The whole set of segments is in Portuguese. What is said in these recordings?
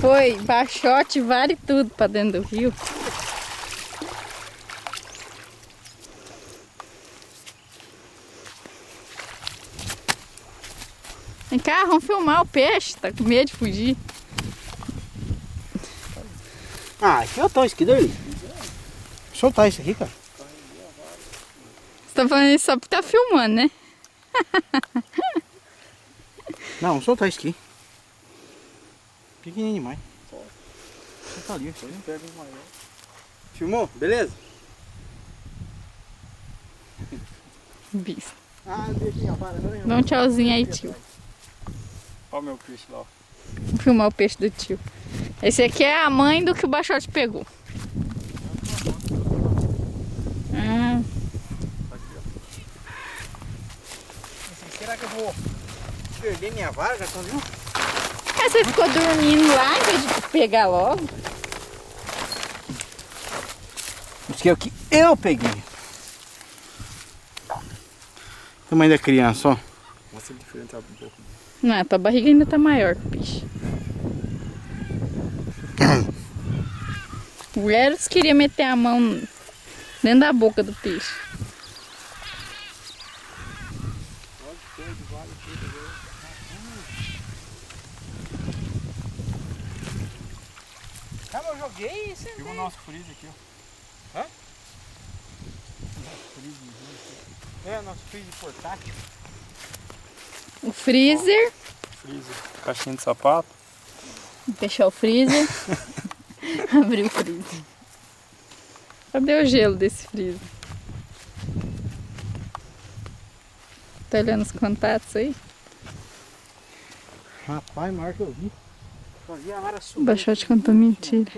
Foi, baixote, vale tudo pra dentro do rio. Vem cá, vamos filmar o peixe, tá com medo de fugir. Ah, aqui eu tô esquido ali. Soltar isso aqui, cara. Você tá falando isso só porque tá filmando, né? Não, vamos soltar isso aqui. Pequenininho demais. Solta ali, só não pega o maior. Filmou? Beleza? Bicho. Ah, deixa a vara. Dá um tchauzinho aí, tio. Olha o meu peixe lá. Vou filmar o peixe do tio. Esse aqui é a mãe do que o baixote pegou. Ah, Será que eu vou perder minha vara, tá vendo? mas você ficou dormindo lá em vez de pegar logo? Isso aqui é o que eu peguei. Tamanho da criança, ó. Mostra a diferença um pouco. Não, tua barriga ainda tá maior que o peixe. O Eros queria meter a mão dentro da boca do peixe. Calma, eu joguei isso. Filma o nosso freezer aqui, ó. Hã? É, nosso freezer portátil. O freezer. Freezer. Caixinha de sapato. Fechar o freezer. Abrir o freezer. Cadê o gelo desse freezer? Tá olhando os contatos aí? Rapaz, maior que eu vi. Só vi a vara O subir. baixote contou mentira.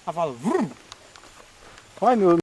Ela fala, vrum. Olha meu